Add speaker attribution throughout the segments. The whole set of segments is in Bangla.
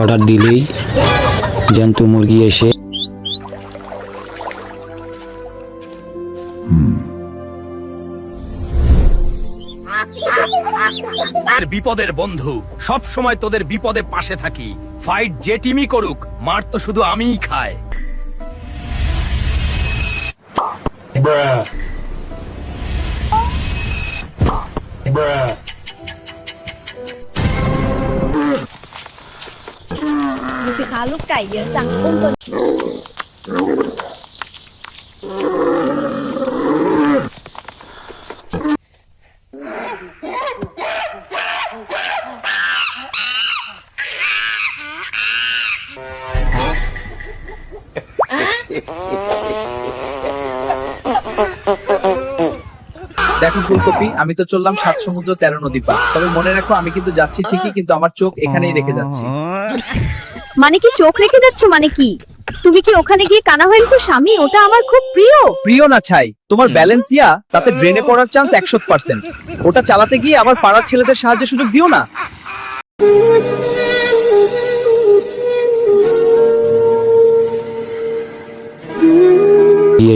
Speaker 1: অর্ডার দিলেই জ্যান্ত মুরগি এসে
Speaker 2: বিপদের বন্ধু, সব সময় তোদের বিপদে পাশে থাকি। ফাইট যে টিমই করুক, মার তো শুধু আমিই খাই।
Speaker 3: ดูสิคะลูกไก่เยอะจังอุ้มตัว
Speaker 4: দেখো ফুলকপি, আমি তো চললাম 7 সমুদ্র 13 নদী পার, তবে মনে রাখো আমি কিন্তু যাচ্ছি ঠিকই, কিন্তু আমার চোখ এখানেই রেখে যাচ্ছি।
Speaker 3: মানে কি চোখ রেখে যাচ্ছ মানে কি? তুমি কি ওখানে গিয়ে কানা হয়ে তো স্বামী? ওটা আমার খুব প্রিয়।
Speaker 4: প্রিয় না ছাই, তোমার ব্যালেন্স ইয়া, তাতে ড্রেনে পড়ার চান্স 100%। ওটা চালাতে গিয়ে আবার পাড়ার ছেলেদের সাহায্যের সুযোগ দিও না।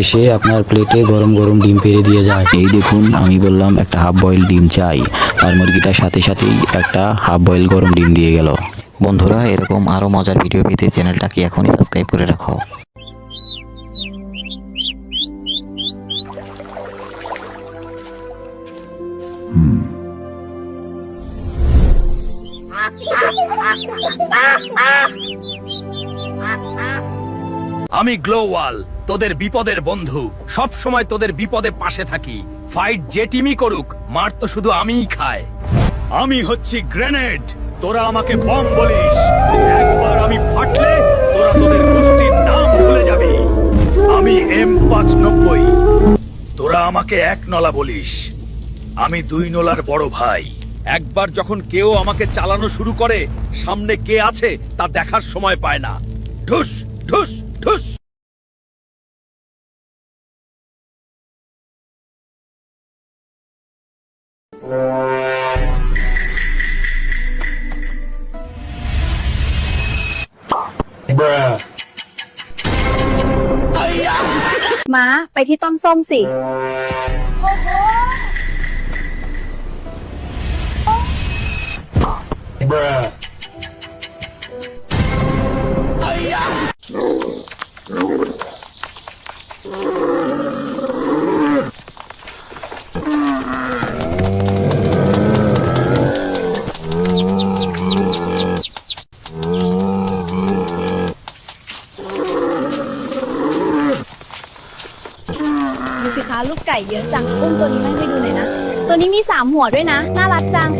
Speaker 1: এসে আপনার প্লেটে গরম গরম ডিম পেড়ে দিয়ে যায়। এই দেখুন, আমি বললাম একটা হাফ বয়েল ডিম চাই, আর মুরগিটার সাথে সাথেই একটা হাফ বয়েল গরম ডিম দিয়ে গেল। বন্ধুরা, এরকম আরো মজার ভিডিও পেতে চ্যানেলটাকে এখনই সাবস্ক্রাইব করে রাখো।
Speaker 2: আমি গ্লোওয়াল, তোদের বিপদের বন্ধু, সব সময় তোদের বিপদে পাশে থাকি। ফাইট যে টিমই করুক, মার তো শুধু আমিই খাই। আমি হচ্ছি গ্রেনেড, তোরা আমাকে বম বলিস। একবার আমি ফাটলে তোরা তোদের গোষ্ঠীর নাম ভুলে যাবি। আমি M590, তোরা আমাকে 1 নলা বলিস। আমি 2 নলার বড় ভাই। একবার যখন কেউ আমাকে চালানো শুরু করে, সামনে কে আছে তা দেখার সময় পায় না। ঠুস ঠুস ঠুস।
Speaker 3: ม้าไปที่ต้นส้มสิ ดูสิคะลูกไก่เยอะจังอุ้มตัวนี้ไม่ไปดูหน่อยนะ ตัวนี้มี3 หัวด้วยนะ น่ารักจัง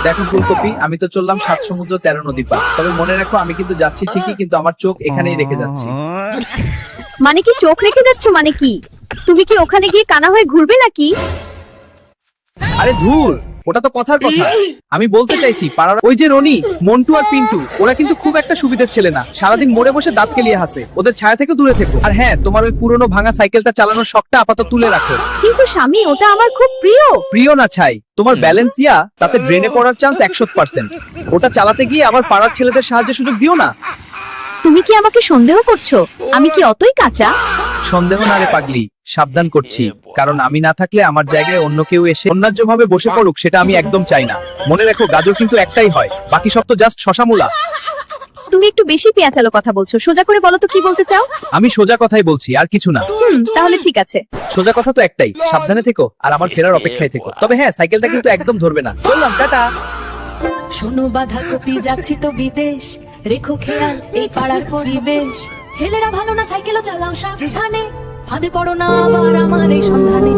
Speaker 4: দেখো ফুলকপি, আমি তো চললাম 7 সমুদ্র 13 নদী পার, তবে মনে রাখো আমি কিন্তু যাচ্ছি ঠিকই, কিন্তু আমার চোখ এখানেই রেখে যাচ্ছি।
Speaker 3: মানে কি চোখ রেখে যাচ্ছ মানে কি? তুমি কি ওখানে গিয়ে কানা হয়ে ঘুরবে নাকি?
Speaker 4: আরে ধুর, ওটা তো কথার কথা। আমি বলতে চাইছি পাড়ার ওই যে রনি, মন্টু আর পিন্টু, ওরা কিন্তু খুব একটা সুবিধার ছেলে না। সারাদিন মোড়ে বসে দাঁত কেলিয়ে হাসে। ওদের ছায়া থেকে দূরে থেকো। আর হ্যাঁ, তোমার ওই পুরনো ভাঙা সাইকেলটা চালানোর শখটা আপাতত তুলে রাখো।
Speaker 3: কিন্তু স্বামী, ওটা আমার খুব প্রিয়।
Speaker 4: প্রিয় না ছাই, তোমার ব্যালেন্স ইয়া, তাতে ড্রেনে পড়ার চান্স 100%। ওটা চালাতে গিয়ে আবার পাড়ার ছেলেদের সাহায্যের সুযোগ দিও না।
Speaker 3: তুমি কি আমাকে সন্দেহ করছো? আমি কি অতই কাঁচা?
Speaker 4: সন্দেহ না রে পাগলি, সাবধান করছি, কারণ আমি না থাকলে আমার জায়গায় অন্য কেউ এসে অন্যায্যভাবে বসে পড়ুক, সেটা আমি একদম চাই না। মনে রেখো, গাজর কিন্তু একটাই হয়, বাকি সব তো জাস্ট শশামূলা।
Speaker 3: তুমি একটু বেশি পেঁচালো কথা বলছো, সোজা করে বলো তো কি বলতে চাও?
Speaker 4: আমি সোজা কথাই বলছি, আর কিছু না।
Speaker 3: তাহলে ঠিক আছে।
Speaker 4: সোজা কথা তো একটাই, সাবধানে থেকো আর আমার ফেরার অপেক্ষায় থেকো। তবে হ্যাঁ, সাইকেলটা কিন্তু একদম ধরবে না। বললাম টাটা।
Speaker 5: শোনো বাঁধাকপি, যাচ্ছি তো বিদেশ, রেখো খেয়াল এই পাড়ার পরিবেশ। ছেলেরা ভালো না, সাইকেলও চালাও সাবধানে, ফাঁদে পড়ো না আবার আমার এই সন্ধানে।